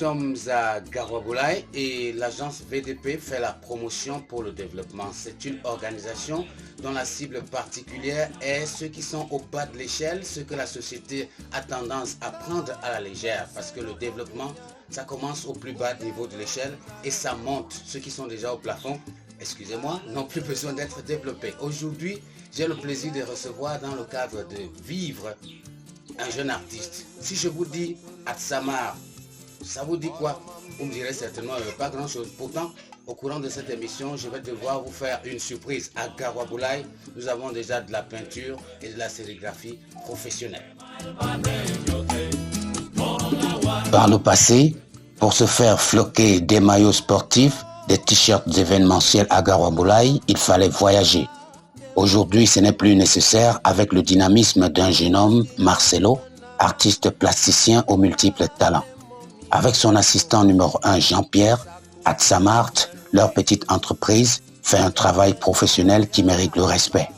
sommes à Garoua-Boulaye et l'agence VDP fait la promotion pour le développement. C'est une organisation dont la cible particulière est ceux qui sont au bas de l'échelle, ceux que la société a tendance à prendre à la légère. Parce que le développement, ça commence au plus bas niveau de l'échelle et ça monte. Ceux qui sont déjà au plafond, excusez-moi, n'ont plus besoin d'être développés. Aujourd'hui, j'ai le plaisir de recevoir dans le cadre de Vivre un jeune artiste. Si je vous dis Atsamar, ça vous dit quoi? Vous me direz certainement pas grand chose. Pourtant, au courant de cette émission, je vais devoir vous faire une surprise. À Garoua-Boulaye, nous avons déjà de la peinture et de la sérigraphie professionnelle. Par le passé, pour se faire floquer des maillots sportifs, des t-shirts événementiels à Garoua-Boulaye, il fallait voyager. Aujourd'hui, ce n'est plus nécessaire avec le dynamisme d'un jeune homme, Marcelo, artiste plasticien aux multiples talents. Avec son assistant numéro 1, Jean-Pierre, Atsamart, leur petite entreprise fait un travail professionnel qui mérite le respect.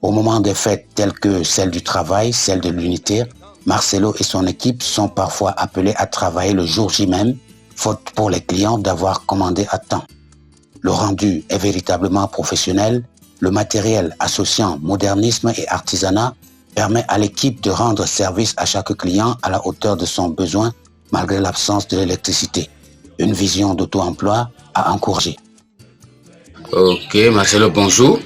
Au moment des fêtes telles que celle du travail, celle de l'unité, Marcelo et son équipe sont parfois appelés à travailler le jour J même, faute pour les clients d'avoir commandé à temps. Le rendu est véritablement professionnel. Le matériel associant modernisme et artisanat permet à l'équipe de rendre service à chaque client à la hauteur de son besoin malgré l'absence de l'électricité. Une vision d'auto-emploi à encourager. Ok, Marcelo, bonjour.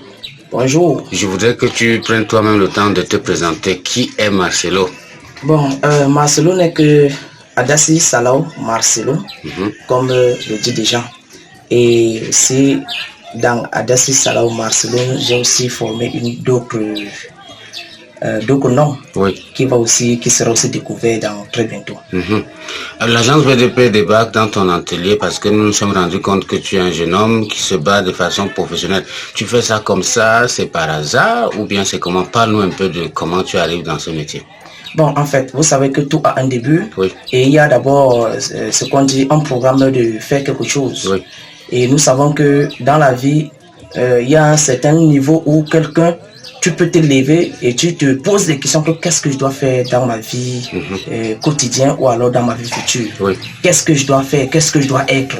Bonjour. Je voudrais que tu prennes toi-même le temps de te présenter. Qui est Marcelo? Bon, Marcelo n'est que Adassi Salao Marcelo, comme le dit déjà. Et aussi, dans Adassi Salao Marcelo, j'ai aussi formé d'autres noms qui sera aussi découvert dans très bientôt. L'agence VDP débarque dans ton atelier parce que nous nous sommes rendus compte que tu es un jeune homme qui se bat de façon professionnelle. Tu fais ça comme ça, c'est par hasard ou bien c'est comment? Parle-nous un peu de comment tu arrives dans ce métier. Bon, en fait, vous savez que tout a un début et il y a d'abord ce qu'on dit un programme de faire quelque chose. Et nous savons que dans la vie, il y a un certain niveau où tu peux te lever et tu te poses des questions que qu'est-ce que je dois faire dans ma vie quotidienne ou alors dans ma vie future. Qu'est-ce que je dois faire, qu'est-ce que je dois être.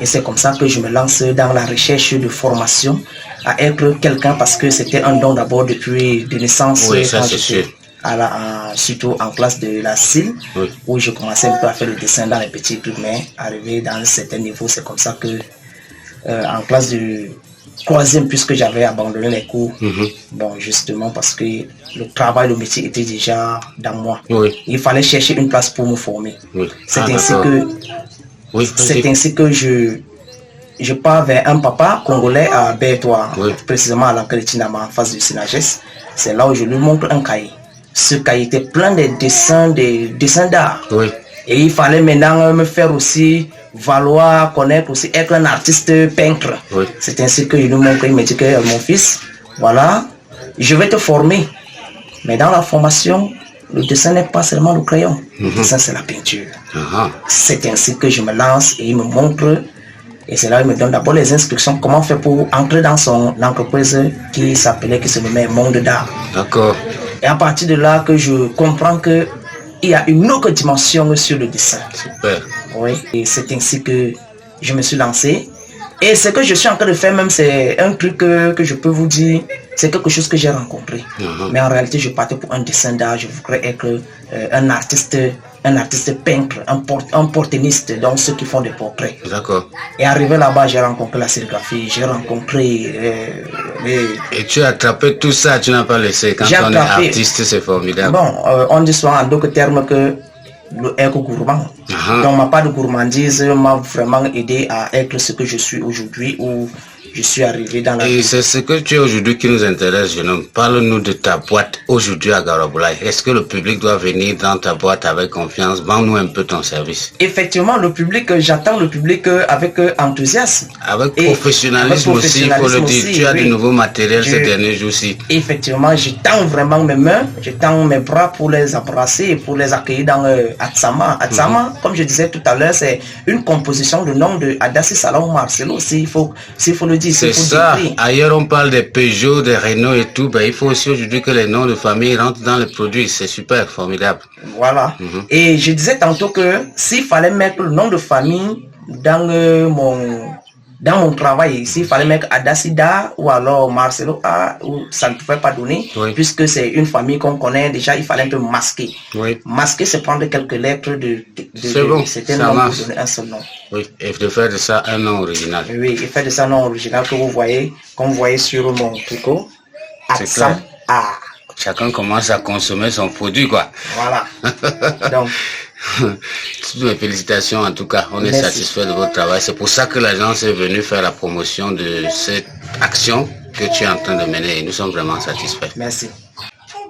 Et c'est comme ça que je me lance dans la recherche de formation à être quelqu'un parce que c'était un don d'abord depuis de naissance. Oui, ça c'est sûr. Surtout en classe de la CIL, où je commençais un peu à faire le dessin dans les petits primaires. Arrivé dans un certain niveau, c'est comme ça que en classe de troisième, puisque j'avais abandonné les cours, bon, justement parce que le travail, le métier était déjà dans moi. Il fallait chercher une place pour me former. C'est ainsi que je pars vers un papa congolais à Bertois, précisément à l'Ankeretinama, en face du Synages. C'est là où je lui montre un cahier. Ce cahier était plein de dessins d'art. Et il fallait maintenant me faire aussi valoir, connaître aussi, être un artiste peintre. C'est ainsi que je lui montre, il me dit que mon fils, voilà, je vais te former. Mais dans la formation, le dessin n'est pas seulement le crayon. Le dessin, c'est la peinture. C'est ainsi que je me lance et il me montre. Et c'est là qu'il me donne d'abord les instructions, comment faire pour entrer dans son entreprise qui se nommait Monde d'Art. D'accord. Et à partir de là que je comprends qu'il y a une autre dimension sur le dessin. Super. Oui, et c'est ainsi que je me suis lancé. Et ce que je suis en train de faire même, c'est un truc que je peux vous dire, c'est quelque chose que j'ai rencontré. Mais en réalité, je partais pour un dessin d'art, je voudrais être un artiste peintre, un portraitiste, donc ceux qui font des portraits. D'accord. Et arrivé là-bas, j'ai rencontré la sérigraphie, j'ai rencontré Et tu as attrapé tout ça, tu n'as pas laissé. Quand on est artiste, c'est formidable. Bon, on dit souvent en d'autres termes que le être gourmand. Donc ma part de gourmandise m'a vraiment aidé à être ce que je suis aujourd'hui, où je suis arrivé dans la vie. Et c'est ce que tu es aujourd'hui qui nous intéresse, jeune homme. Parle-nous de ta boîte aujourd'hui à Garoua-Boulaye. Est-ce que le public doit venir dans ta boîte avec confiance? Vends-nous un peu ton service. Effectivement, le public, j'attends le public avec enthousiasme. Avec professionnalisme aussi, il faut le dire. Tu as de nouveaux matériels ces derniers jours-ci. Effectivement, je tends vraiment mes mains, je tends mes bras pour les embrasser et pour les accueillir dans Atsama. Atsama, comme je disais tout à l'heure, c'est une composition de nom de Adassi Salao Marcelo, s'il faut le dire. C'est ça. Ailleurs, on parle des Peugeot, des Renault et tout. Ben, il faut aussi aujourd'hui que les noms de famille rentrent dans les produits. C'est super, formidable. Voilà. Et je disais tantôt que s'il fallait mettre le nom de famille dans mon travail, s'il fallait mettre Adacida ou alors Marcelo A, ça ne pouvait pas donner, puisque c'est une famille qu'on connaît déjà, il fallait un peu masquer. Masquer, c'est prendre quelques lettres de certains noms pour donner un seul nom. Oui, et de faire de ça un nom original. Oui, et faire de ça un nom original que vous voyez, comme vous voyez sur mon tricot. Atsam A. Chacun commence à consommer son produit, quoi. Voilà. Donc, toutes mes félicitations en tout cas, on est satisfait de votre travail. C'est pour ça que l'agence est venue faire la promotion de cette action que tu es en train de mener et nous sommes vraiment satisfaits. Merci.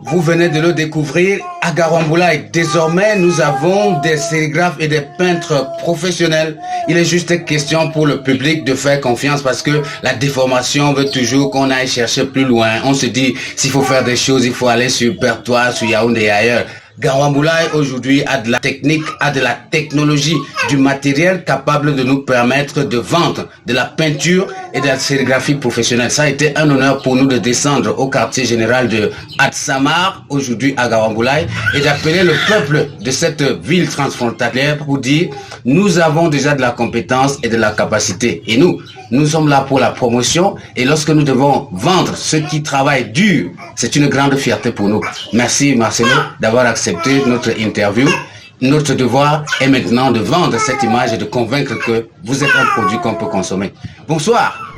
Vous venez de le découvrir à Garamboulaye. Désormais, nous avons des sérigraphes et des peintres professionnels. Il est juste question pour le public de faire confiance parce que la déformation veut toujours qu'on aille chercher plus loin. On se dit, s'il faut faire des choses, il faut aller sur Bertois, sur Yaoundé et ailleurs. Garamboulaye aujourd'hui a de la technique, a de la technologie, du matériel capable de nous permettre de vendre de la peinture et de la sérigraphie professionnelle. Ça a été un honneur pour nous de descendre au quartier général de Atsamar, aujourd'hui à Garamboulaye, et d'appeler le peuple de cette ville transfrontalière pour dire nous avons déjà de la compétence et de la capacité. Et nous sommes là pour la promotion et lorsque nous devons vendre ceux qui travaillent dur, c'est une grande fierté pour nous. Merci Marcelo d'avoir accepté notre interview. Notre devoir est maintenant de vendre cette image et de convaincre que vous êtes un produit qu'on peut consommer. Bonsoir.